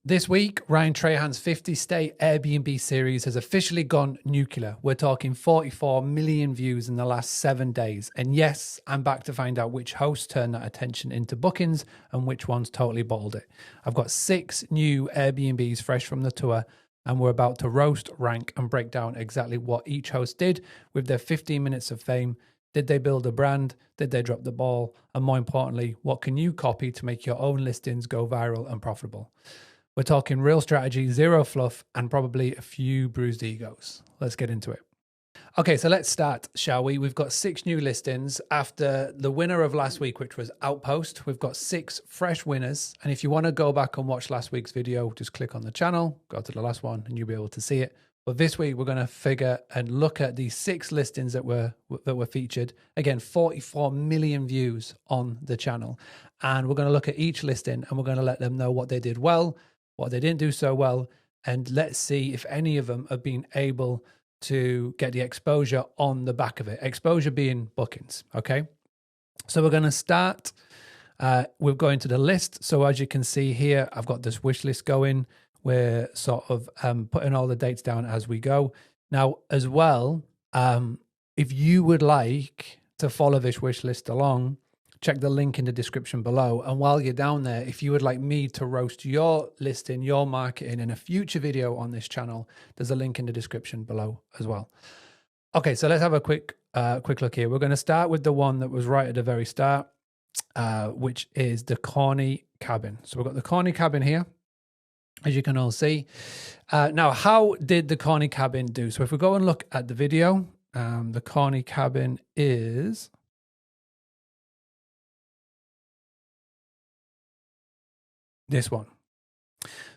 This week, Ryan Trahan's 50-state Airbnb series has officially gone nuclear. We're talking 44 million views in the last 7 days. And yes, I'm back to find out which hosts turned that attention into bookings and which ones totally bottled it. I've got 6 new Airbnbs fresh from the tour, and we're about to roast, rank, and break down exactly what each host did with their 15 minutes of fame. Did they build a brand? Did they drop the ball? And more importantly, what can you copy to make your own listings go viral and profitable? We're talking real strategy, zero fluff, and probably a few bruised egos. Let's get into it. Okay, so let's start, shall we? We've got 6 new listings after the winner of last week, which was Outpost. We've got 6 fresh winners. And if you want to go back and watch last week's video, just click on the channel, go to the last one, and you'll be able to see it. But this week, we're going to figure and look at these 6 listings that were featured. Again, 44 million views on the channel. And we're going to look at each listing, and we're going to let them know what they did well, what they didn't do so well, and let's see if any of them have been able to get the exposure on the back of it. Exposure being bookings, okay? So we're going to start, we're going to the list. So as you can see here, I've got this wish list going. We're sort of putting all the dates down as we go. Now, as well, if you would like to follow this wish list along, check the link in the description below. And while you're down there, if you would like me to roast your listing, your marketing in a future video on this channel, there's a link in the description below as well. Okay, so let's have a quick look here. We're going to start with the one that was right at the very start, which is the Corny cabin. So we've got the Corny cabin here, as you can all see. Now, how did the Corny cabin do? So if we go and look at the video, the Corny cabin is... this one.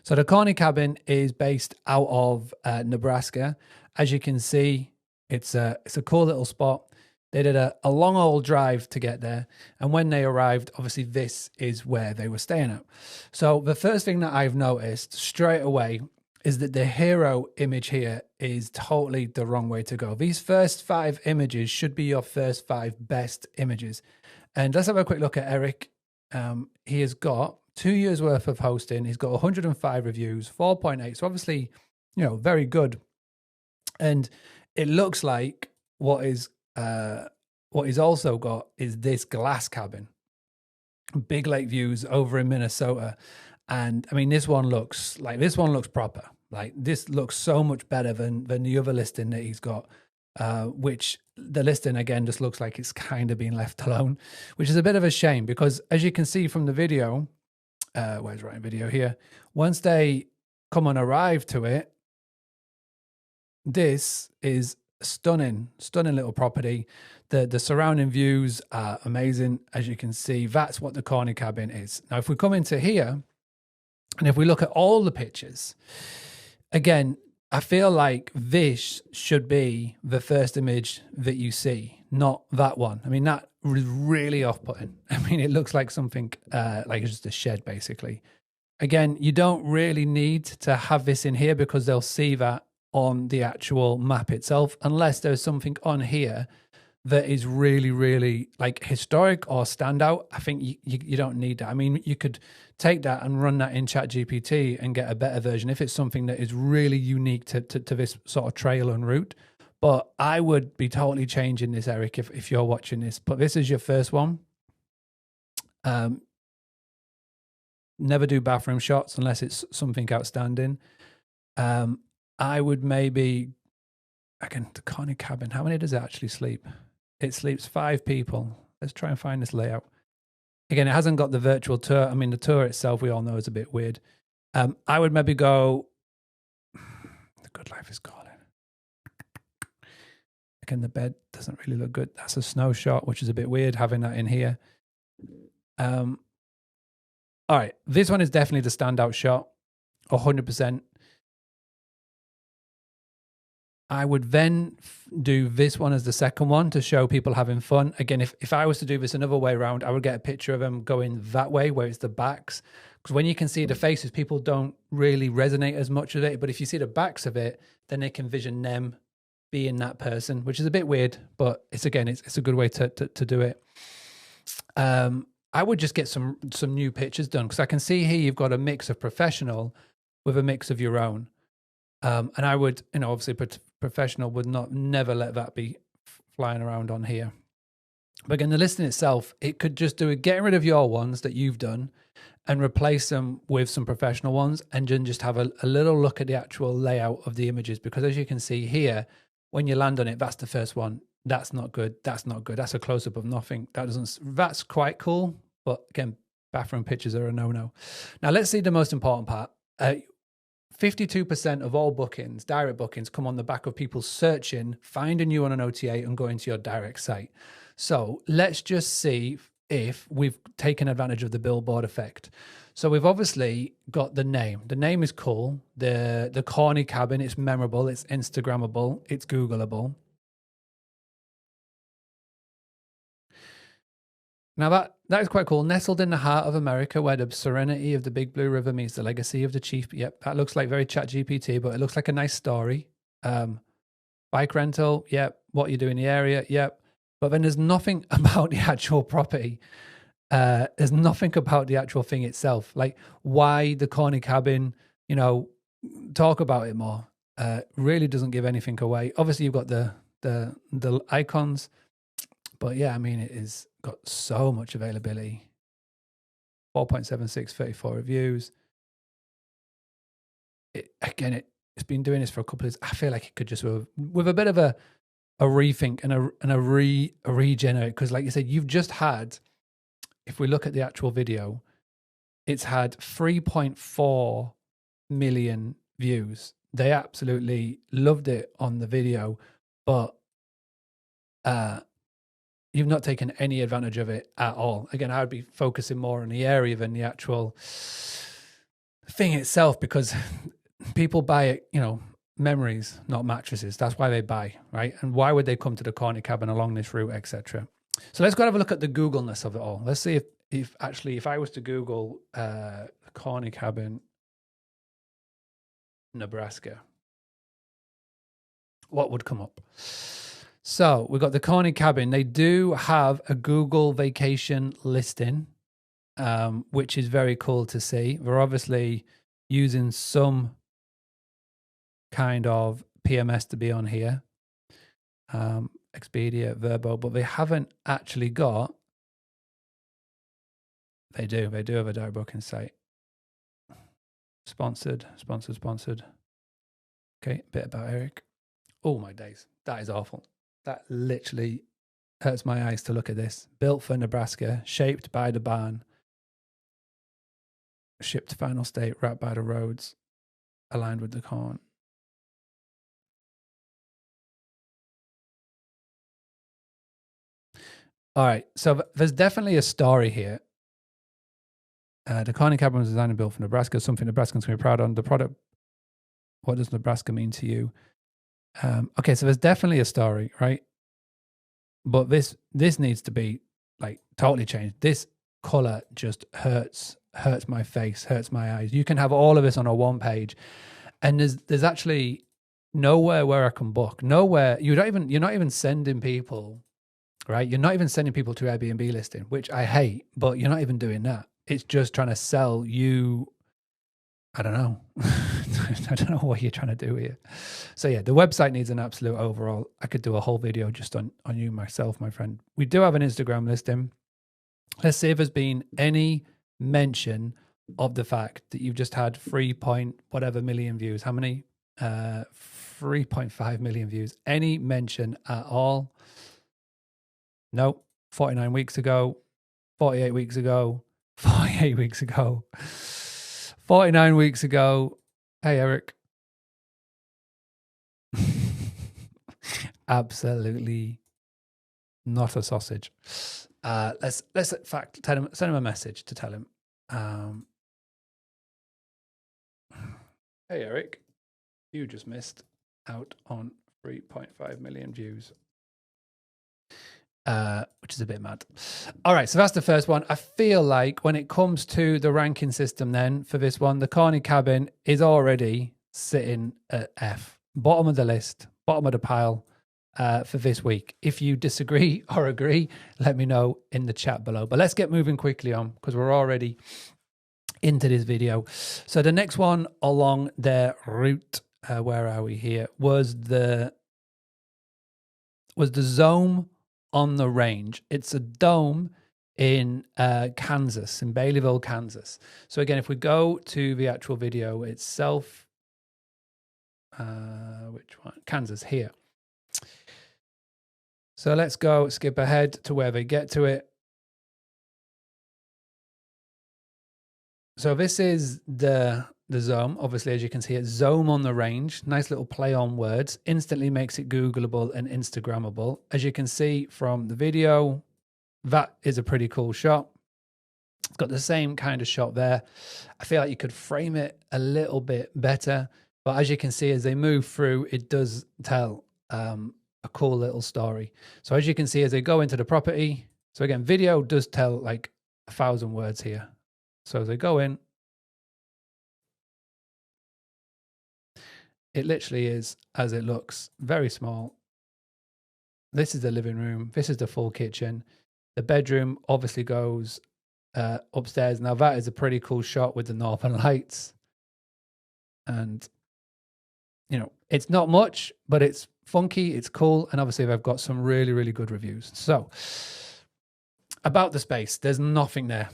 So the Corny cabin is based out of Nebraska. As you can see, it's a cool little spot. They did a long old drive to get there. And when they arrived, obviously this is where they were staying at. So the first thing that I've noticed straight away is that the hero image here is totally the wrong way to go. These first 5 images should be your first 5 best images. And let's have a quick look at Eric. He has got 2 years worth of hosting. He's got 105 reviews, 4.8. So obviously, you know, very good. And it looks like what he's also got is this glass cabin, big lake views over in Minnesota. And I mean, this one looks proper. Like this looks so much better than the other listing that he's got, which the listing again just looks like it's kind of being left alone, which is a bit of a shame because as you can see from the video, where's right video here? Once they come and arrive to it, this is stunning little property. The surrounding views are amazing. As you can see, that's what the Corny cabin is. Now, if we come into here and if we look at all the pictures, again, I feel like this should be the first image that you see, not that one. I mean, that was really off-putting. I mean, it looks like something like it's just a shed, basically. Again, you don't really need to have this in here because they'll see that on the actual map itself, unless there's something on here that is really, really like historic or standout. I think you don't need that. I mean, you could take that and run that in ChatGPT and get a better version if it's something that is really unique to this sort of trail and route. But I would be totally changing this, Eric, if you're watching this. But this is your first one. Never do bathroom shots unless it's something outstanding. I would maybe, again, the Corny cabin, how many does it actually sleep? It sleeps 5 people. Let's try and find this layout. Again, it hasn't got the virtual tour. I mean, the tour itself, we all know, is a bit weird. I would maybe go, the good life is calling. Again, the bed doesn't really look good. That's a snow shot, which is a bit weird having that in here. All right, this one is definitely the standout shot, 100%. I would then do this one as the second one to show people having fun. Again, if I was to do this another way around, I would get a picture of them going that way where it's the backs. Because when you can see the faces, people don't really resonate as much with it. But if you see the backs of it, then they can vision them being that person, which is a bit weird. But it's a good way to do it. I would just get some new pictures done because I can see here you've got a mix of professional with a mix of your own. And I would, obviously professional would never let that be flying around on here. But again, the listing itself, it could just do it, getting rid of your ones that you've done and replace them with some professional ones, and then just have a little look at the actual layout of the images. Because as you can see here, when you land on it, that's the first one. That's not good. That's not good. That's a close-up of nothing. That's quite cool. But again, bathroom pictures are a no-no. Now let's see the most important part. 52% of all bookings, direct bookings, come on the back of people searching, finding you on an OTA and going to your direct site. So let's just see if we've taken advantage of the billboard effect. So we've obviously got the name. The name is cool. The Corny cabin, it's memorable, it's Instagrammable, it's Googleable. Now that is quite cool. Nestled in the heart of America, where the serenity of the Big Blue River meets the legacy of the chief. Yep, that looks like very ChatGPT, but it looks like a nice story. Bike rental, yep. What you do in the area, yep. But then there's nothing about the actual property. There's nothing about the actual thing itself. Like why the Corny cabin, talk about it more. Really doesn't give anything away. Obviously you've got the icons, but yeah, I mean, it is got so much availability. 4.76, 34 reviews. It's been doing this for a couple of years. I feel like it could just, with a bit of a rethink and a regenerate, because like you said, you've just had, if we look at the actual video, it's had 3.4 million views. They absolutely loved it on the video, but you've not taken any advantage of it at all. Again, I would be focusing more on the area than the actual thing itself, because people buy it, memories, not mattresses. That's why they buy, right? And why would they come to the Corny cabin along this route, etc.? So let's go have a look at the Googleness of it all. Let's see if I was to Google Corny cabin, Nebraska, what would come up? So we've got the Corny cabin. They do have a Google vacation listing, which is very cool to see. We're obviously using some kind of PMS to be on here. Expedia, Verbo, but they haven't actually got, they do have a direct booking site. Sponsored. Okay, a bit about Eric. Oh my days, that is awful. That literally hurts my eyes to look at this. Built for Nebraska, shaped by the barn, shipped to final state, wrapped by the roads, aligned with the corn. All right, so there's definitely a story here. The Corny cabin was designed and built for Nebraska, something Nebraskans can be proud of. The product, what does Nebraska mean to you? Okay, so there's definitely a story, right? But this needs to be like totally changed. This color just hurts my face, hurts my eyes. You can have all of this on a one page, and there's actually nowhere where I can book. Nowhere. You're not even sending people, right? You're not even sending people to Airbnb listing, which I hate, but you're not even doing that. It's just trying to sell you. I don't know. I don't know what you're trying to do here. So yeah, the website needs an absolute overall. I could do a whole video just on you, myself, my friend. We do have an Instagram listing. Let's see if there's been any mention of the fact that you've just had 3.whatever million views. How many? 3.5 million views. Any mention at all? Nope. 49 weeks ago, 48 weeks ago, 48 weeks ago, 49 weeks ago. Hey, Eric. Absolutely not a sausage. Let's in fact send him a message to tell him. Hey, Eric, you just missed out on 3.5 million views. Which is a bit mad. All right, so that's the first one. I feel like when it comes to the ranking system then for this one, the Corny cabin is already sitting at F. Bottom of the list, bottom of the pile for this week. If you disagree or agree, let me know in the chat below. But let's get moving quickly on because we're already into this video. So the next one along their route, where are we here, was the Zome on the range. It's a dome in Kansas, in Baileyville, Kansas. So again, if we go to the actual video itself, which one? Kansas here. So let's go skip ahead to where they get to it. So this is the Zome. Obviously, as you can see, it's Zome on the range. Nice little play on words. Instantly makes it Googleable and Instagrammable. As you can see from the video, that is a pretty cool shot. It's got the same kind of shot there. I feel like you could frame it a little bit better. But as you can see, as they move through, it does tell a cool little story. So as you can see, as they go into the property, so again, video does tell like 1,000 words here. So as they go in, it literally is as it looks, very small. This is the living room. This is the full kitchen. The bedroom obviously goes upstairs. Now that is a pretty cool shot with the northern lights. And, you know, it's not much, but it's funky, it's cool. And obviously they've got some really, really good reviews. So about the space, there's nothing there.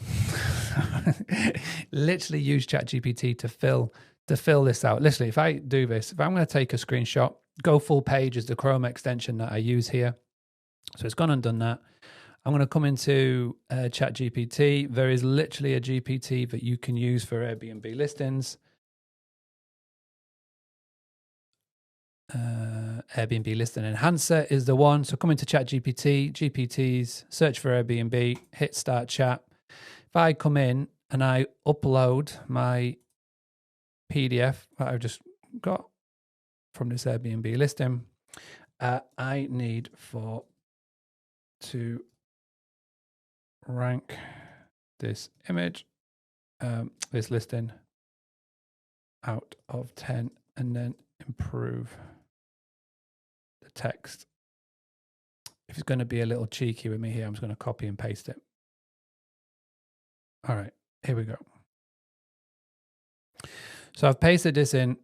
Literally use ChatGPT to fill this out. Literally, if I do this, if I'm going to take a screenshot, go full page is the Chrome extension that I use here. So it's gone and done that. I'm going to come into ChatGPT. There is literally a GPT that you can use for Airbnb listings. Airbnb listing enhancer is the one. So come into ChatGPT, GPTs, search for Airbnb, hit start chat. If I come in and I upload my PDF that I've just got from this Airbnb listing, I need to rank this image, this listing out of 10, and then improve the text. If it's going to be a little cheeky with me here, I'm just going to copy and paste it. All right, here we go. So I've pasted this in.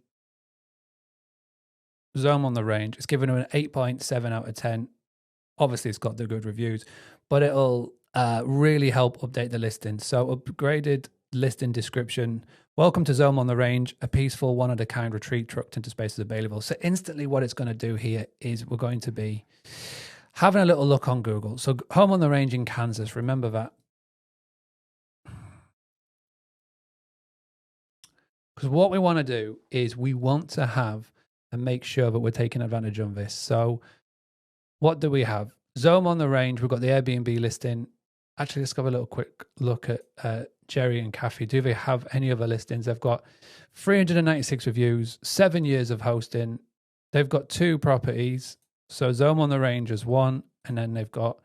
Zome on the range. It's given an 8.7 out of 10. Obviously, it's got the good reviews, but it'll really help update the listing. So upgraded listing description. Welcome to Zome on the range, a peaceful, one-of-a-kind retreat trucked into spaces available. So instantly what it's going to do here is we're going to be having a little look on Google. So home on the range in Kansas, remember that. Because what we want to do is we want to have and make sure that we're taking advantage of this. So what do we have? Zome on the range. We've got the Airbnb listing. Actually, let's have a little quick look at Jerry and Kathy. Do they have any other listings? They've got 396 reviews, 7 years of hosting. They've got 2 properties. So Zome on the range is one. And then they've got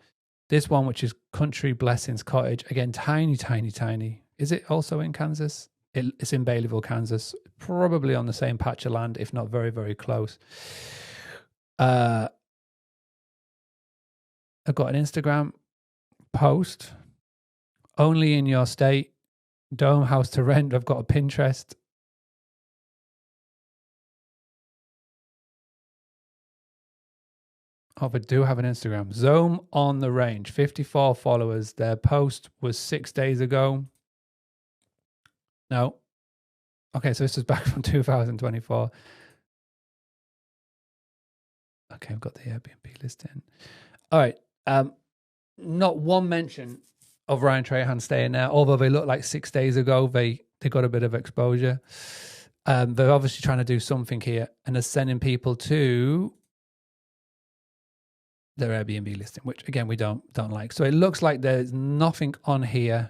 this one, which is Country Blessings Cottage. Again, tiny, tiny, tiny. Is it also in Kansas? It's in Baileyville, Kansas, probably on the same patch of land, if not very, very close. I've got an Instagram post, only in your state, dome house to rent. I've got a Pinterest. Oh, but do have an Instagram. Zome on the range, 54 followers. Their post was 6 days ago. No. Okay, so this is back from 2024. Okay, I've got the Airbnb listing. All right. Not one mention of Ryan Trahan staying there, although they look like 6 days ago. They got a bit of exposure. They're obviously trying to do something here, and they're sending people to their Airbnb listing, which again we don't like. So it looks like there's nothing on here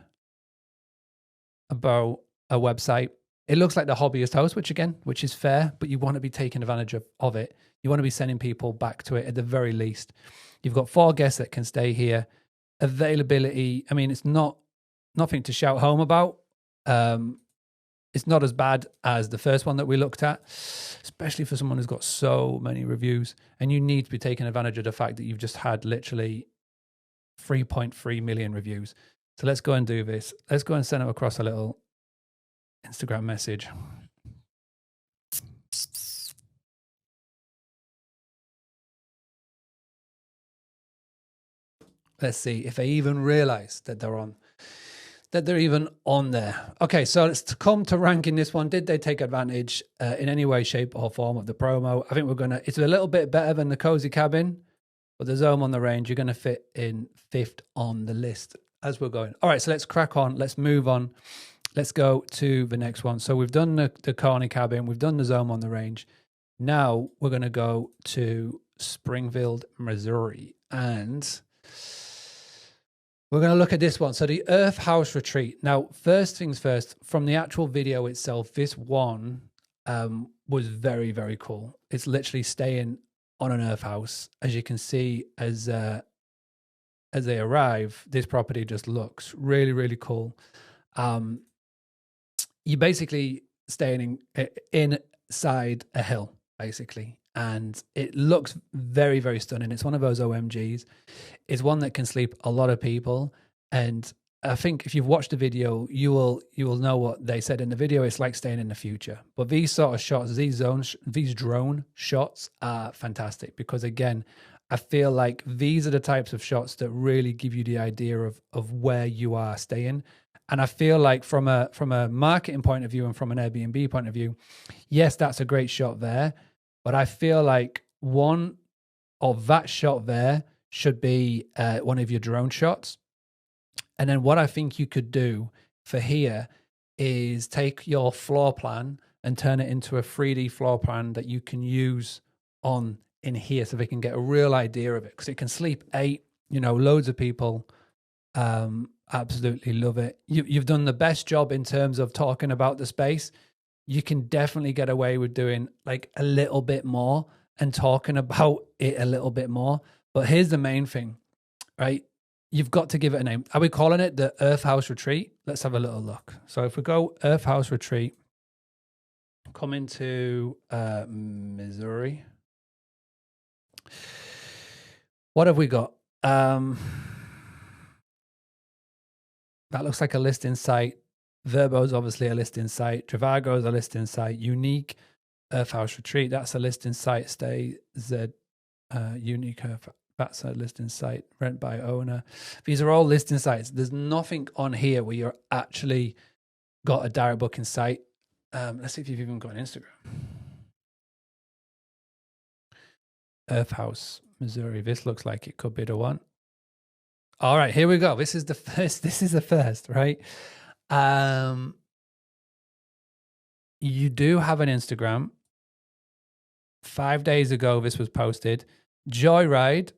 about a website. It looks like the hobbyist host, which is fair, but you want to be taking advantage of it. You want to be sending people back to it at the very least. You've got 4 guests that can stay here. Availability, I mean, it's nothing to shout home about. It's not as bad as the first one that we looked at, especially for someone who's got so many reviews. And you need to be taking advantage of the fact that you've just had literally 3.3 million reviews. So let's go and do this. Let's go and send them across a little Instagram message. Let's see if they even realize that they're even on there. Okay, so let's come to ranking this one. Did they take advantage in any way, shape, or form of the promo? I think it's a little bit better than the Cozy Cabin, but the Zome on the Range, you're going to fit in 5th on the list as we're going. All right, so let's crack on. Let's move on. Let's go to the next one. So we've done the Corny Cabin. We've done the Zome on the Range. Now we're going to go to Springfield, Missouri. And we're going to look at this one. So the Earth House Retreat. Now, first things first, from the actual video itself, this one was very, very cool. It's literally staying on an Earth house. As you can see, as they arrive, this property just looks really, really cool. You're basically staying inside a hill, basically. And it looks very, very stunning. It's one of those OMGs. It's one that can sleep a lot of people. And I think if you've watched the video, you will know what they said in the video. It's like staying in the future. But these sort of shots, these drone shots are fantastic because, again, I feel like these are the types of shots that really give you the idea of where you are staying. And I feel like from a marketing point of view and from an Airbnb point of view, yes, that's a great shot there. But I feel like one of that shot there should be one of your drone shots. And then what I think you could do for here is take your floor plan and turn it into a 3D floor plan that you can use in here so they can get a real idea of it. Because it can sleep 8, loads of people absolutely love it. You've done the best job in terms of talking about the space. You can definitely get away with doing like a little bit more and talking about it a little bit more. But here's the main thing, right? You've got to give it a name. Are we calling it the Earth House Retreat? Let's have a little look. So if we go Earth House Retreat, come into Missouri. What have we got? That looks like a listing site. Verbo's obviously a listing site. Travago's a listing site. Unique Earth House Retreat. That's a listing site. Stay Z Unique Earth. That's a listing site. Rent by owner. These are all listing sites. There's nothing on here where you're actually got a direct booking site. Let's see if you've even got an Instagram. Earth House, Missouri. This looks like it could be the one. All right, here we go. This is the first. This is the first, right? You do have an Instagram. 5 days ago, this was posted. Joyride.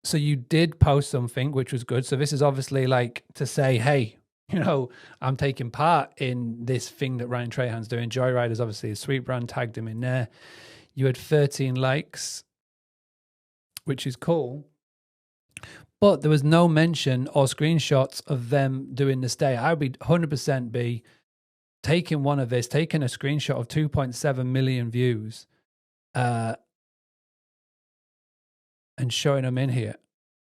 So you did post something, which was good. So this is obviously like to say, hey, I'm taking part in this thing that Ryan Trahan's doing. Joyride is obviously a sweet brand, tagged him in there. You had 13 likes, which is cool. But there was no mention or screenshots of them doing the stay. I would be 100% be taking one of this, taking a screenshot of 2.7 million views and showing them in here.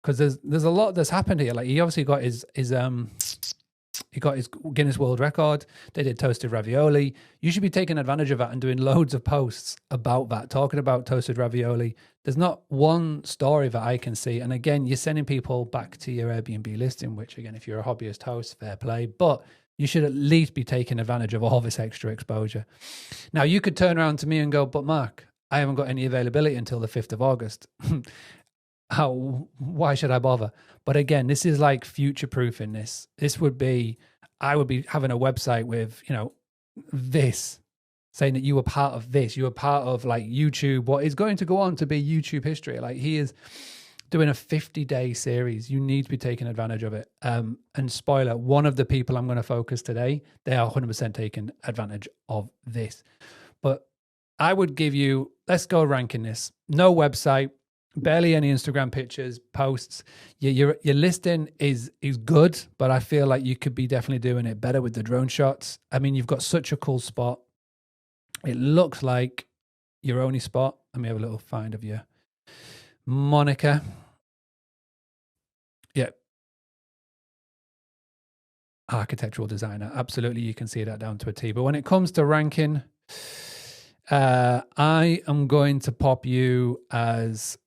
Because there's a lot that's happened here. Like he obviously got his Guinness World Record. They did toasted ravioli. You should be taking advantage of that and doing loads of posts about that, talking about toasted ravioli. There's not one story that I can see. And again, you're sending people back to your Airbnb listing, which again, if you're a hobbyist host, fair play. But you should at least be taking advantage of all this extra exposure. Now, you could turn around to me and go, but Mark, I haven't got any availability until the 5th of August. Why should I bother? But again, this is like future-proofing this. I would be having a website with, this, saying that you were part of this. You were part of like YouTube, what is going to go on to be YouTube history. Like he is doing a 50-day series. You need to be taking advantage of it. And spoiler, one of the people I'm going to focus today, they are 100% taking advantage of this. But I would give you, let's go ranking this. No website, barely any Instagram pictures, posts. Your listing is good, but I feel like you could be definitely doing it better with the drone shots. I mean, you've got such a cool spot. It looks like your only spot. Let me have a little find of you. Monica. Yeah. architectural designer. Absolutely, you can see that down to a T. But when it comes to ranking, I am going to pop you as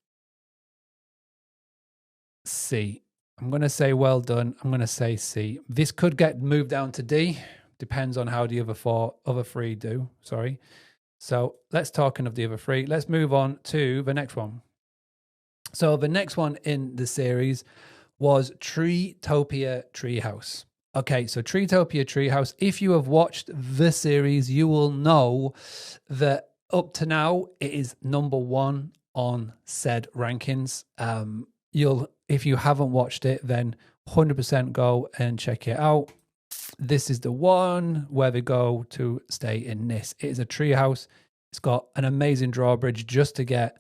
C. I'm going to say well done. I'm going to say C. This could get moved down to D. Depends on how the other three do. Sorry. So let's talking of the other three. Let's move on to the next one. So the next one in the series was TreeTopia Treehouse. Okay, so TreeTopia Treehouse. If you have watched the series, you will know that up to now it is number one on said rankings. If you haven't watched it, then 100% go and check it out. This is the one where they go to stay in this. It is a treehouse. It's got an amazing drawbridge just to get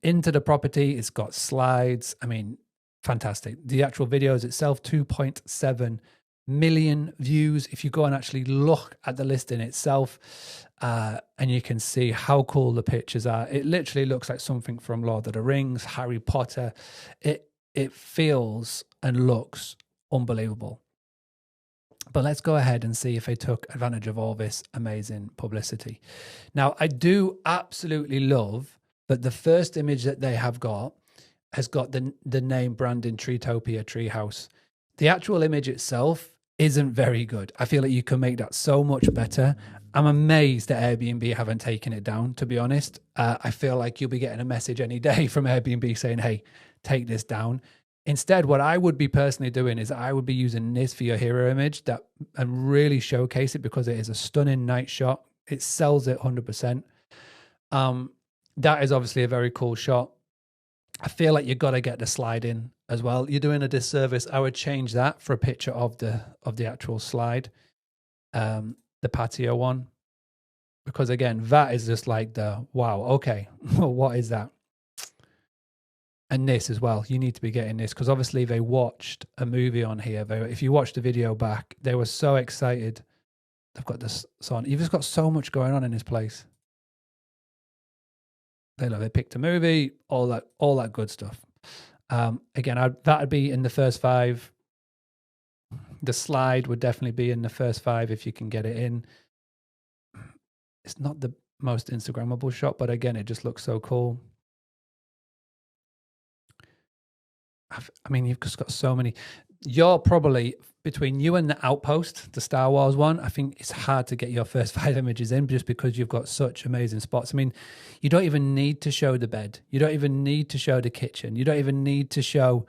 into the property. It's got slides. I mean, fantastic. The actual videos itself, 2.7 million views. If you go and actually look at the listing itself, and you can see how cool the pictures are. It literally looks like something from Lord of the Rings, Harry Potter. It feels and looks unbelievable. But let's go ahead and see if they took advantage of all this amazing publicity. Now, I do absolutely love that the first image that they have got has got the name branding TreeTopia Treehouse. The actual image itself isn't very good. I feel like you can make that so much better. I'm amazed that Airbnb haven't taken it down, to be honest. I feel like you'll be getting a message any day from Airbnb saying, hey, take this down. Instead, what I would be personally doing is I would be using this for your hero image and really showcase it because it is a stunning night shot. It sells it 100%. That is obviously a very cool shot. I feel like you've got to get the slide in as well. You're doing a disservice. I would change that for a picture of the actual slide, the patio one, because again, that is just like the wow. Okay, what is that? And this as well. You need to be getting this because obviously they watched a movie on here. If you watch the video back, they were so excited. They've got this on. You've just got so much going on in this place. They picked a movie, all that good stuff. Again, that'd be in the first 5. The slide would definitely be in the first 5 if you can get it in. It's not the most Instagrammable shot, but again, it just looks so cool. I mean, you've just got so many. You're probably, between you and the Outpost, the Star Wars one, I think it's hard to get your first 5 images in just because you've got such amazing spots. I mean, you don't even need to show the bed. You don't even need to show the kitchen. You don't even need to show...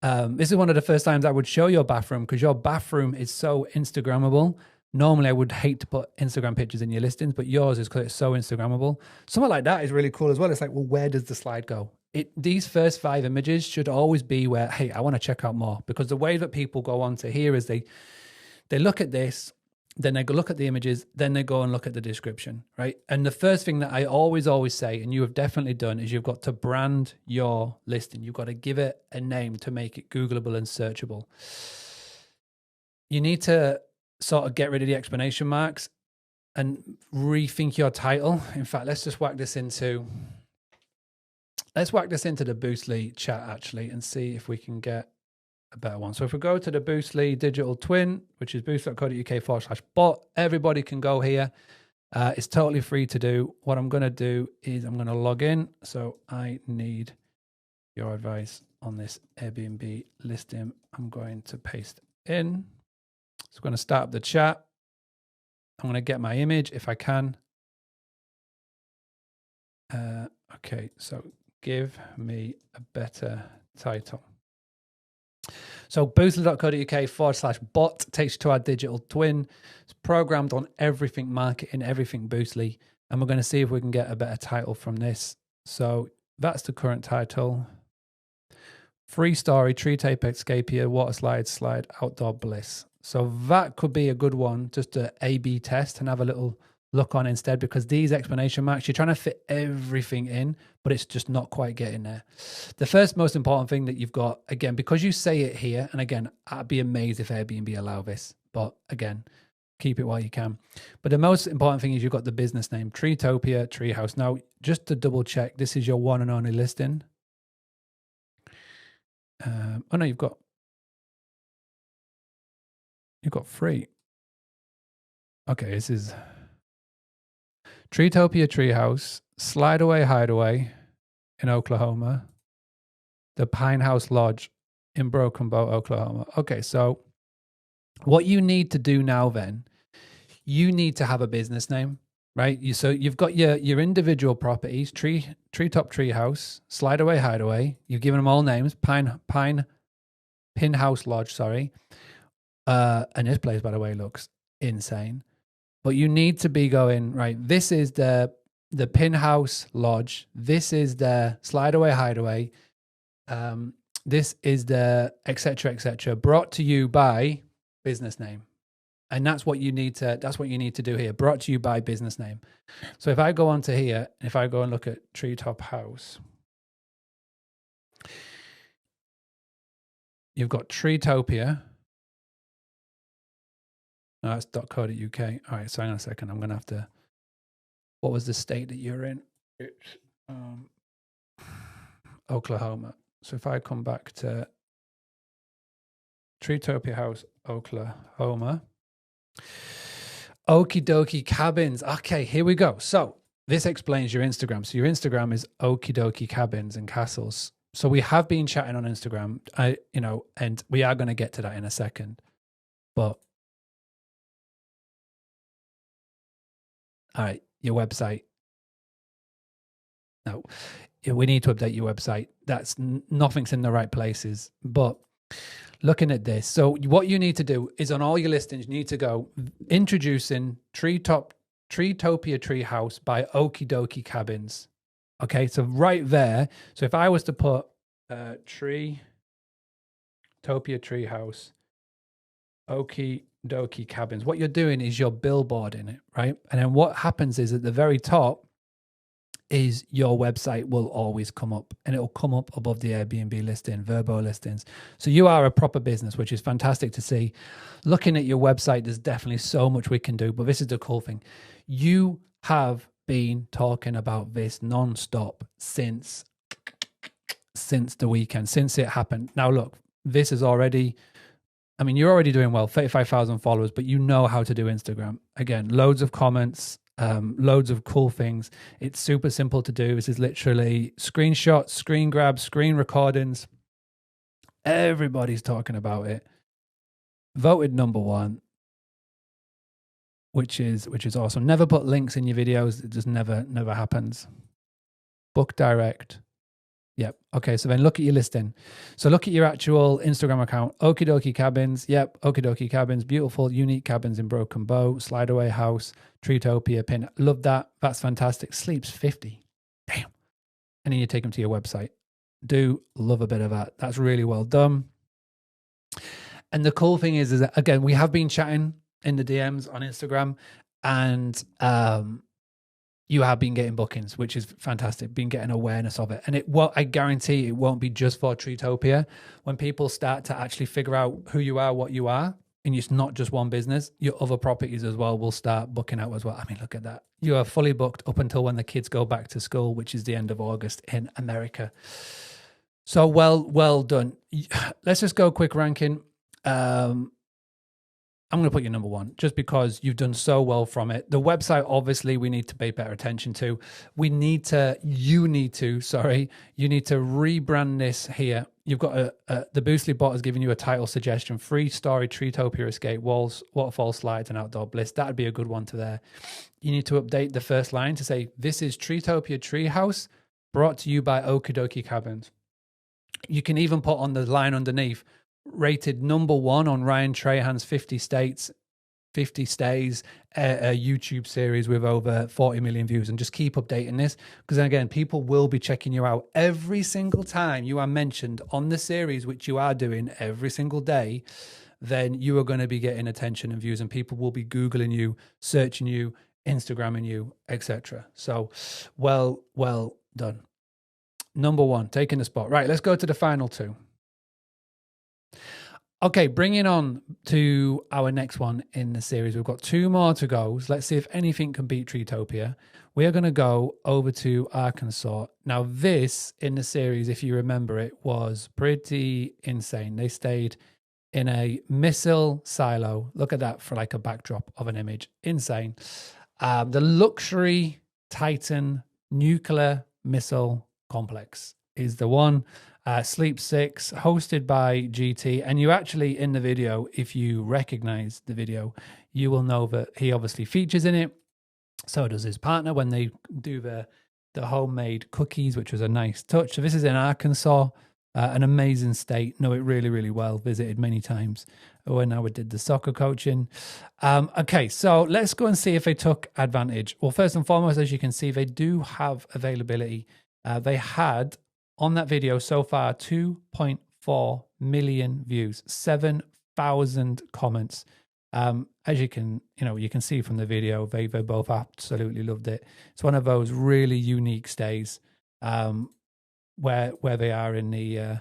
this is one of the first times I would show your bathroom because your bathroom is so Instagrammable. Normally, I would hate to put Instagram pictures in your listings, but yours is because it's so Instagrammable. Something like that is really cool as well. It's like, well, where does the slide go? These first 5 images should always be where, hey, I want to check out more, because the way that people go on to here is they look at this, then they go look at the images, then they go and look at the description, right? And the first thing that I always say, and you have definitely done, is you've got to brand your listing. You've got to give it a name to make it Googleable and searchable. You need to sort of get rid of the explanation marks and rethink your title. In fact, let's whack this into the Boostly chat actually and see if we can get a better one. So if we go to the Boostly digital twin, which is boost.co.uk/bot, everybody can go here. It's totally free to do. What I'm going to do is I'm going to log in. So I need your advice on this Airbnb listing. I'm going to paste in. So I'm going to start up the chat. I'm going to get my image if I can. Okay, so give me a better title. So boostly.co.uk/bot takes you to our digital twin. It's programmed on everything marketing, everything Boostly. And we're going to see if we can get a better title from this. So that's the current title. Free story, tree tape escapia, water slide, outdoor bliss. So that could be a good one just to A/B test and have a little look on instead, because these explanation marks, you're trying to fit everything in, but it's just not quite getting there. The first most important thing that you've got, again, because you say it here, and again, I'd be amazed if Airbnb allow this, but again, keep it while you can. But the most important thing is you've got the business name, TreeTopia Treehouse. Now, just to double check, this is your one and only listing. Oh no, you've got You got 3. Okay, this is TreeTopia Treehouse, Slide Away Hideaway in Oklahoma, the Pine House Lodge in Broken Bow, Oklahoma. Okay, so what you need to do now then, you need to have a business name, right? So you've got your individual properties, Treetop Treehouse, Slide Away Hideaway. You've given them all names, Pin House Lodge, sorry. And this place, by the way, looks insane. But you need to be going, right, this is the Pin House Lodge. This is the Slide Away Hideaway. This is the et cetera, brought to you by business name. And that's what you need to do here. Brought to you by business name. So if I go onto here, if I go and look at Treetop House, you've got TreeTopia. No, that's .co.uk. All right, so hang on a second. I'm going to have to, what was the state that you're in? It's Oklahoma. So if I come back to TreeTopia House, Oklahoma. Okie dokie cabins. Okay, here we go. So this explains your Instagram. So your Instagram is Okie dokie cabins and castles. So we have been chatting on Instagram, and we are going to get to that in a second. But all right, your website. No, we need to update your website. That's nothing's in the right places. But looking at this, so what you need to do is on all your listings, you need to go introducing TreeTopia Treehouse by Okie Dokie Cabins. Okay, so right there. So if I was to put TreeTopia Treehouse, Okie Dokie Cabins, what you're doing is you're billboarding it, right? And then what happens is at the very top is your website will always come up, and it'll come up above the Airbnb listing, Verbo listings. So you are a proper business, which is fantastic to see. Looking at your website, there's definitely so much we can do, but this is the cool thing. You have been talking about this nonstop since the weekend, since it happened. Now look, this is already, I mean, you're already doing well, 35,000 followers, but you know how to do Instagram. Again, loads of comments, loads of cool things. It's super simple to do. This is literally screenshots, screen grabs, screen recordings. Everybody's talking about it. Voted #1, which is awesome. Never put links in your videos. It just never happens. Book direct. Yep. Okay. So then look at your listing. So look at your actual Instagram account. Okie dokie cabins. Yep. Okie dokie cabins. Beautiful, unique cabins in Broken Bow. Slide Away House. TreeTopia pin. Love that. That's fantastic. Sleeps 50. Damn. And then you take them to your website. Do love a bit of that. That's really well done. And the cool thing is that, again, we have been chatting in the DMs on Instagram, and you have been getting bookings, which is fantastic. Been getting awareness of it. And I guarantee it won't be just for TreeTopia. When people start to actually figure out who you are, what you are, and it's not just one business, your other properties as well will start booking out as well. I mean, look at that. You are fully booked up until when the kids go back to school, which is the end of August in America. So well done. Let's just go quick ranking. I'm going to put you #1 just because you've done so well from it. The website, obviously, we need to pay better attention to. You need to rebrand this here. You've got the Boostly bot has given you a title suggestion: free story, TreeTopia escape, walls, waterfall slides, and outdoor bliss. That'd be a good one to there. You need to update the first line to say, this is TreeTopia Treehouse, brought to you by Okie Dokie Cabins. You can even put on the line underneath, rated #1 on Ryan Trahan's 50 Stays, a YouTube series with over 40 million views, and just keep updating this, because again, people will be checking you out every single time you are mentioned on the series, which you are doing every single day. Then you are going to be getting attention and views, and people will be Googling you, searching you, Instagramming you, etc. So well done. #1, taking the spot. Right, let's go to the final 2. Okay, bringing on to our next one in the series. We've got 2 more to go. So let's see if anything can beat TreeTopia. We are going to go over to Arkansas. Now, this in the series, if you remember it, was pretty insane. They stayed in a missile silo. Look at that for like a backdrop of an image. Insane. The luxury Titan nuclear missile complex is the one. Sleep 6, hosted by GT. And you actually, in the video, if you recognize the video, you will know that he obviously features in it. So does his partner when they do the homemade cookies, which was a nice touch. So this is in Arkansas, an amazing state. Know it really, really well. Visited many times when I did the soccer coaching. Okay, so let's go and see if they took advantage. Well, first and foremost, as you can see, they do have availability. They had on that video so far 2.4 million views, 7,000 comments. As you can see from the video, they both absolutely loved it. It's one of those really unique stays where they are in the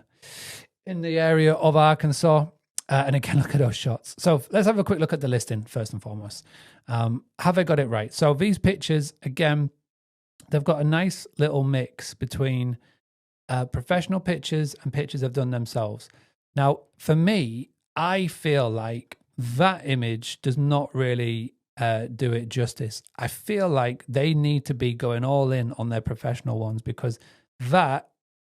area of Arkansas. And again, look at those shots. So let's have a quick look at the listing first and foremost. Have I got it right? So these pictures, again, they've got a nice little mix between professional pictures and pictures they've done themselves. Now, for me, I feel like that image does not really do it justice. I feel like they need to be going all in on their professional ones, because that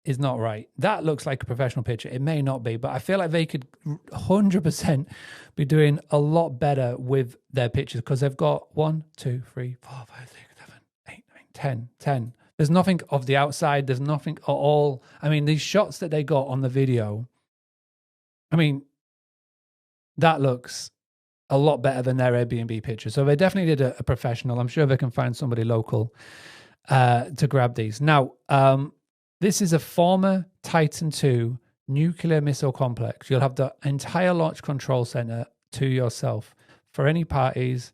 is not right. That looks like a professional picture. It may not be, but I feel like they could 100% be doing a lot better with their pictures, because they've got 1, 2, 3, 4, 5, 6, 7, 8, 9, 10. There's nothing of the outside. There's nothing at all. I mean, these shots that they got on the video, I mean, that looks a lot better than their Airbnb picture. So they definitely did a professional. I'm sure they can find somebody local to grab these. Now, this is a former Titan II nuclear missile complex. You'll have the entire launch control center to yourself for any parties,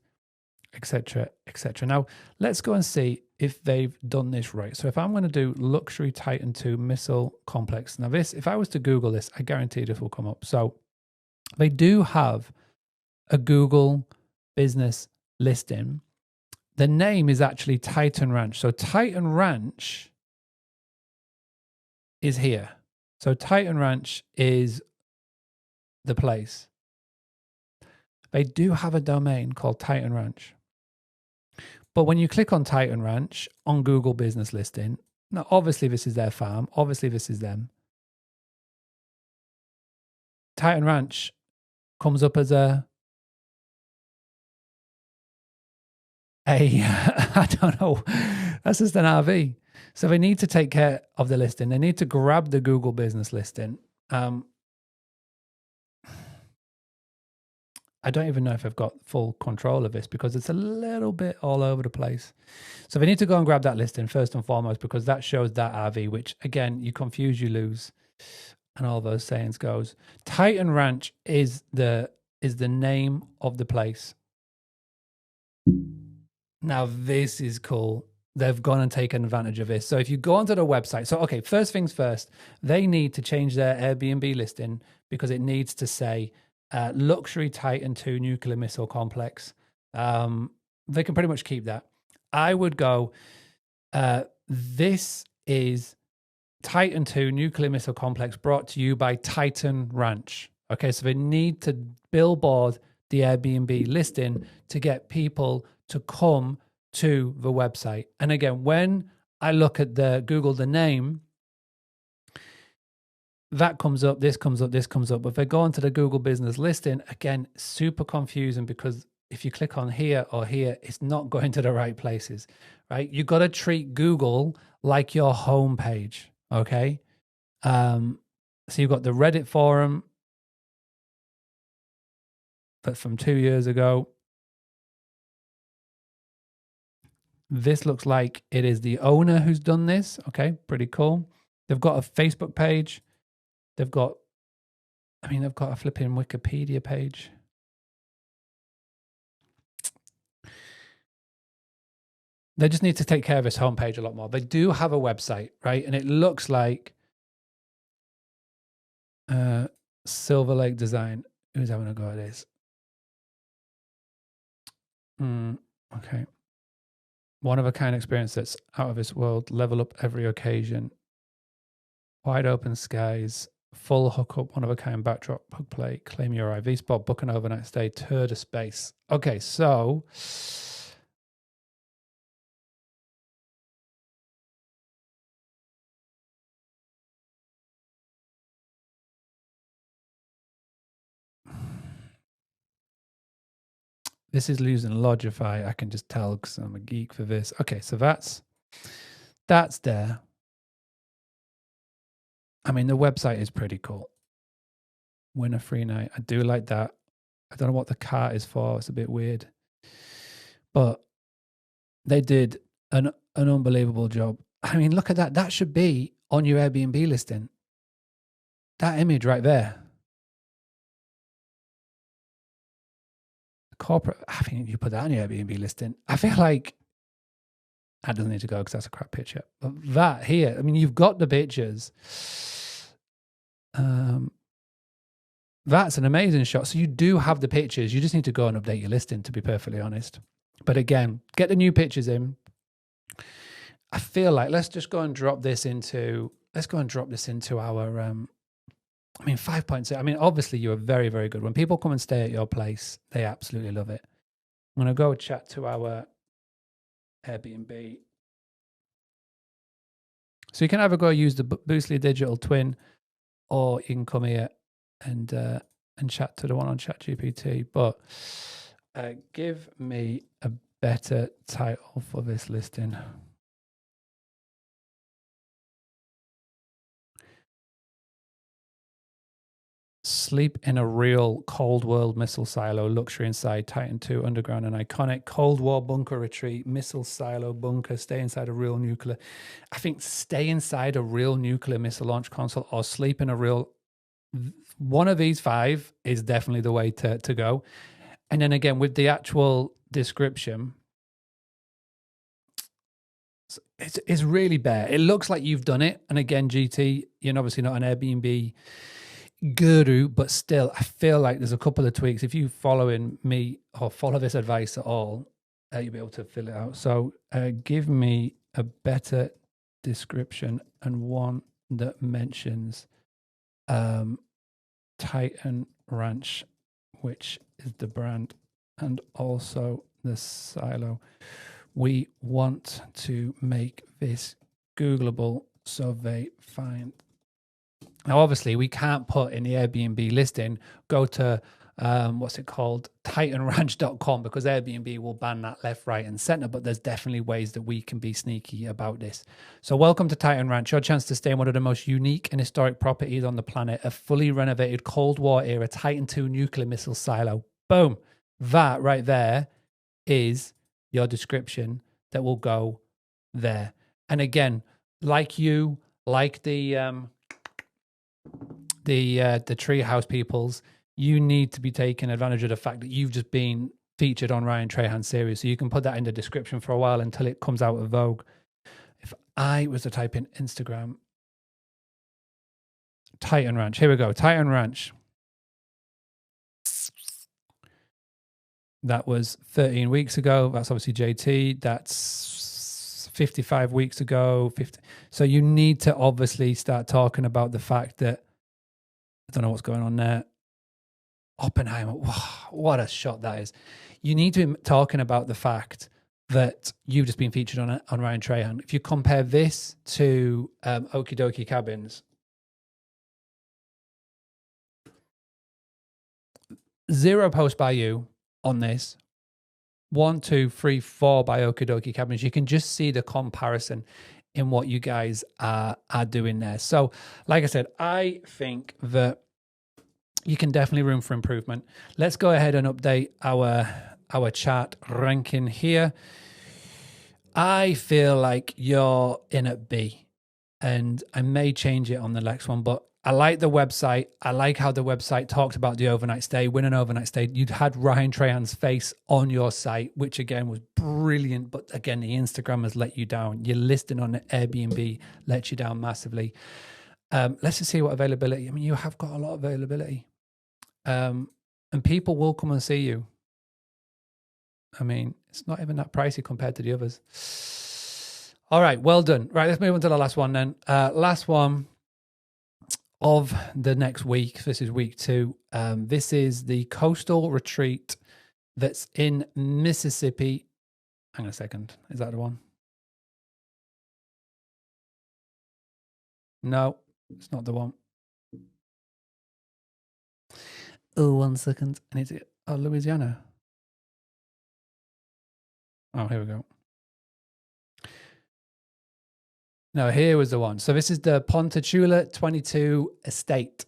etc., etc. Now, let's go and see if they've done this right. So if I'm going to do luxury Titan II missile complex, now this, if I was to Google this, I guarantee this will come up. So they do have a Google business listing. The name is actually Titan Ranch. So Titan Ranch is here. So Titan Ranch is the place. They do have a domain called Titan Ranch. But when you click on Titan Ranch on Google business listing, now obviously this is their farm. Obviously this is them. Titan Ranch comes up as I don't know. That's just an RV. So they need to take care of the listing. They need to grab the Google business listing. I don't even know if I've got full control of this, because it's a little bit all over the place. So they need to go and grab that listing first and foremost, because that shows that RV, which again, you confuse, you lose, and all those sayings goes. Titan Ranch is the name of the place. Now, this is cool. They've gone and taken advantage of this. So if you go onto the website, so okay, first things first, they need to change their Airbnb listing, because it needs to say luxury Titan II nuclear missile complex. They can pretty much keep that. I would go, this is Titan II nuclear missile complex brought to you by Titan Ranch. Okay, so they need to billboard the Airbnb listing to get people to come to the website. And again, when I look at the Google, the name, that comes up, this comes up, this comes up. But if I go onto the Google business listing, again, super confusing, because if you click on here or here, it's not going to the right places, right? You got to treat Google like your homepage, okay? So you've got the Reddit forum, but from 2 years ago. This looks like it is the owner who's done this. Okay, pretty cool. They've got a Facebook page. They've got a flipping Wikipedia page. They just need to take care of this homepage a lot more. They do have a website, right? And it looks like Silver Lake Design. Who's having a go at this? Okay. One of a kind experience that's out of this world. Level up every occasion. Wide open skies. full hookup, one of a kind backdrop, hook plate, claim your IV spot, book an overnight stay, tour the space. Okay, so this is losing Logify. I can just tell because I'm a geek for this. Okay, so that's there. I mean, the website is pretty cool. Win a free night. I do like that. I don't know what the cart is for. It's a bit weird. But they did an unbelievable job. I mean, look at that. That should be on your Airbnb listing. That image right there. Corporate, I think you put that on your Airbnb listing. I feel like that doesn't need to go because that's a crap picture. But that here, I mean, you've got the pictures. That's an amazing shot. So you do have the pictures. You just need to go and update your listing, to be perfectly honest. But again, get the new pictures in. I feel like let's go and drop this into our 5.6. I mean, obviously you are very, very good. When people come and stay at your place, they absolutely love it. I'm going to go chat to our Airbnb. So you can either go use the Boostly Digital Twin, or you can come here and chat to the one on ChatGPT. But give me a better title for this listing. Sleep in a real Cold War missile silo, luxury inside, Titan II, underground and iconic, Cold War bunker retreat, missile silo bunker, stay inside a real nuclear. I think stay inside a real nuclear missile launch console or sleep in a real, one of these 5 is definitely the way to go. And then again, with the actual description, it's really bare. It looks like you've done it. And again, GT, you're obviously not an Airbnb guru, but still, I feel like there's a couple of tweaks. If you following me or follow this advice at all, you'll be able to fill it out. So give me a better description and one that mentions Titan Ranch, which is the brand, and also the silo. We want to make this Googleable so they find. Now, obviously, we can't put in the Airbnb listing, go to, titanranch.com, because Airbnb will ban that left, right, and center. But there's definitely ways that we can be sneaky about this. So welcome to Titan Ranch, your chance to stay in one of the most unique and historic properties on the planet, a fully renovated Cold War era Titan II nuclear missile silo. Boom. That right there is your description that will go there. And again, like the Treehouse peoples, you need to be taking advantage of the fact that you've just been featured on Ryan Trahan's series. So you can put that in the description for a while until it comes out of vogue. If I was to type in Instagram, Titan Ranch, here we go, Titan Ranch. That was 13 weeks ago. That's obviously JT. That's 55 weeks ago. 50. So you need to obviously start talking about the fact that, I don't know what's going on there. Oppenheimer, wow, what a shot that is. You need to be talking about the fact that you've just been featured on Ryan Trahan. If you compare this to Okie Dokie Cabins, 0 posts by you on this. 1, 2, 3, 4 by Okie Dokie Cabins. You can just see the comparison in what you guys are doing there. So, like I said, I think that you can definitely room for improvement. Let's go ahead and update our chart ranking here. I feel like you're in at B, and I may change it on the next one, but I like the website. I like how the website talked about the overnight stay, win an overnight stay. You'd had Ryan Trahan's face on your site, which again was brilliant. But again, the Instagram has let you down. Your listing on Airbnb let you down massively. Let's just see what availability. I mean, you have got a lot of availability. And people will come and see you. I mean, it's not even that pricey compared to the others. All right, well done. Right, let's move on to the last one then. Last one. of the next week. This is week 2. This is the coastal retreat that's in Mississippi. Hang on a second. Is that the one? No, it's not the one. Oh, 1 second. I need to get, Louisiana. Oh, here we go. No, here was the one. So this is the Ponchatoula 22 estate.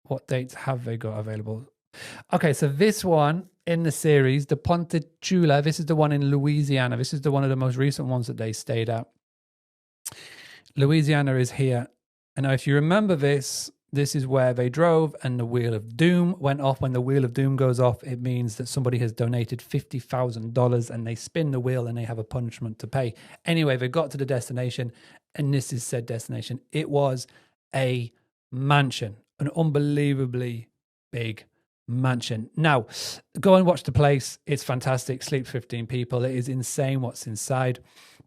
What dates have they got available? Okay, so this one in the series, the Ponchatoula, this is the one in Louisiana. This is the one of the most recent ones that they stayed at. Louisiana is here. And now if you remember this is where they drove and the Wheel of Doom went off. When the Wheel of Doom goes off, it means that somebody has donated $50,000 and they spin the wheel and they have a punishment to pay. Anyway, they got to the destination and this is said destination. It was a mansion, an unbelievably big mansion. Now, go and watch the place. It's fantastic. Sleeps 15 people. It is insane what's inside.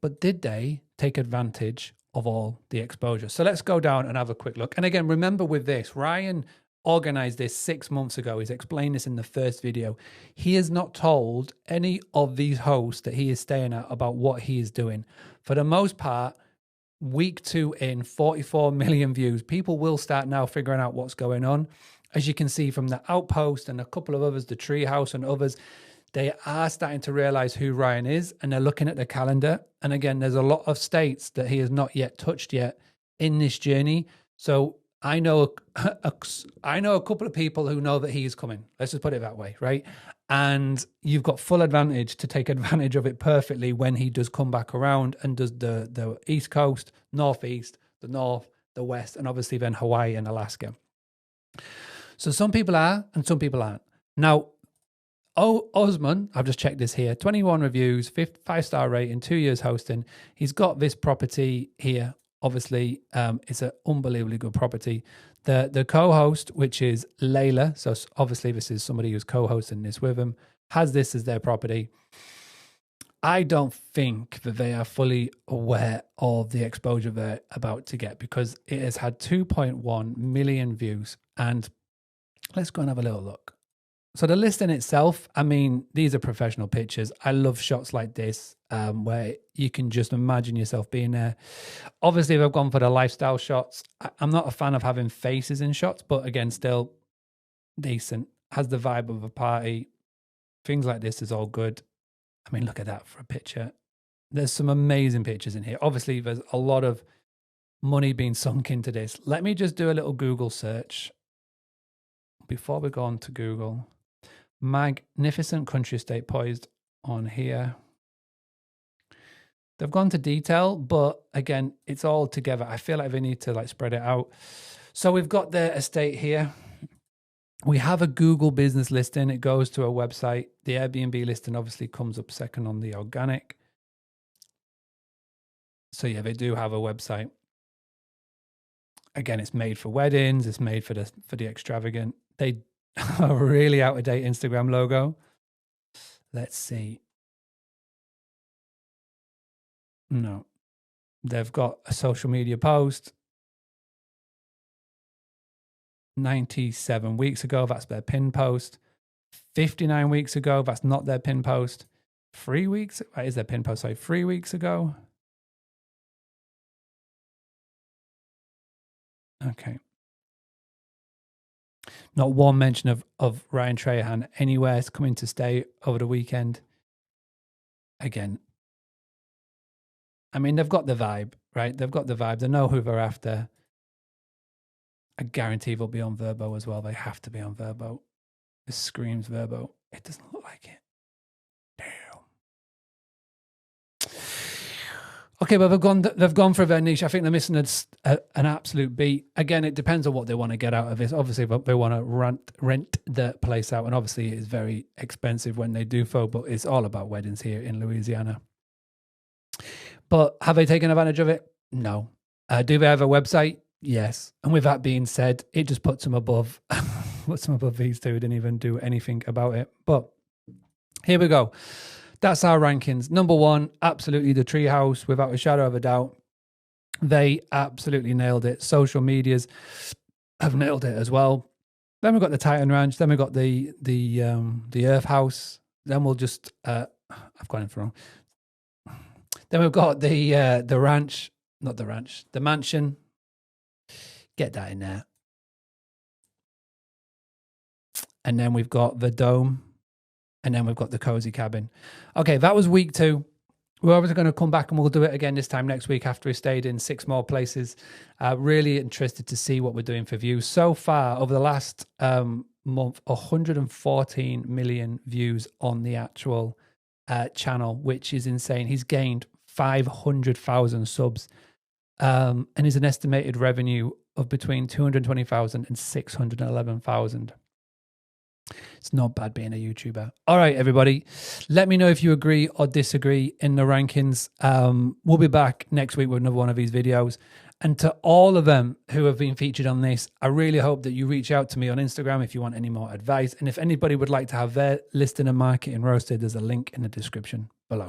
But did they take advantage of all the exposure? So let's go down and have a quick look. And again, remember with this, Ryan organized this 6 months ago. He's explained this in the first video. He has not told any of these hosts that he is staying at about what he is doing. For the most part, week 2 in, 44 million views. People will start now figuring out what's going on. As you can see from the Outpost and a couple of others, the Treehouse and others, they are starting to realize who Ryan is, and they're looking at the calendar. And again, there's a lot of states that he has not yet touched yet in this journey. So I know a couple of people who know that he is coming. Let's just put it that way, right? And you've got full advantage to take advantage of it perfectly when he does come back around and does the East Coast, Northeast, the North, the West, and obviously then Hawaii and Alaska. So some people are and some people aren't. Now, Osman, I've just checked this here, 21 reviews, 5-star rating, 2 years hosting. He's got this property here. Obviously, it's an unbelievably good property. The co-host, which is Layla, so obviously this is somebody who's co-hosting this with him, has this as their property. I don't think that they are fully aware of the exposure they're about to get because it has had 2.1 million views. And let's go and have a little look. So the listing itself, I mean, these are professional pictures. I love shots like this where you can just imagine yourself being there. Obviously, they've gone for the lifestyle shots. I'm not a fan of having faces in shots, but again, still decent. Has the vibe of a party. Things like this is all good. I mean, look at that for a picture. There's some amazing pictures in here. Obviously, there's a lot of money being sunk into this. Let me just do a little Google search before we go on to Google. Magnificent country estate poised on here. They've gone to detail, but again, it's all together. I feel like they need to spread it out. So we've got their estate here. We have a Google business listing. It goes to a website. The Airbnb listing obviously comes up second on the organic. So yeah, they do have a website. Again, it's made for weddings. It's made for the extravagant. They a really out-of-date Instagram logo. Let's see. No. They've got a social media post. 97 weeks ago, that's their pin post. 59 weeks ago, that's not their pin post. 3 weeks, that is their pin post, sorry, 3 weeks ago. Okay. Not one mention of Ryan Trahan anywhere. It's coming to stay over the weekend. Again, I mean, they've got the vibe, right? They've got the vibe. They know who they're after. I guarantee they'll be on Verbo as well. They have to be on Verbo. This screams Verbo. It doesn't look like it. Damn. Okay, but they've gone for their niche. I think they're missing an absolute beat. Again, it depends on what they want to get out of this. Obviously, they want to rent the place out, and obviously it is very expensive when they do so, but it's all about weddings here in Louisiana. But have they taken advantage of it? No. Do they have a website? Yes. And with that being said, it just puts them above these two. Didn't even do anything about it. But here we go. That's our rankings. Number 1, absolutely the Treehouse, without a shadow of a doubt. They absolutely nailed it. Social medias have nailed it as well. Then we've got the Titan Ranch. Then we've got the Earth House. Then we'll just I've got it wrong. Then we've got the ranch, not the ranch, the mansion. Get that in there. And then we've got the dome. And then we've got the cozy cabin. Okay, that was week 2. We're obviously going to come back and we'll do it again this time next week after we stayed in 6 more places. Really interested to see what we're doing for views. So far, over the last month, 114 million views on the actual channel, which is insane. He's gained 500,000 subs and is an estimated revenue of between 220,000 and 611,000. It's not bad being a YouTuber. All right, everybody. Let me know if you agree or disagree in the rankings. We'll be back next week with another one of these videos. And to all of them who have been featured on this, I really hope that you reach out to me on Instagram if you want any more advice. And if anybody would like to have their listing and marketing roasted, there's a link in the description below.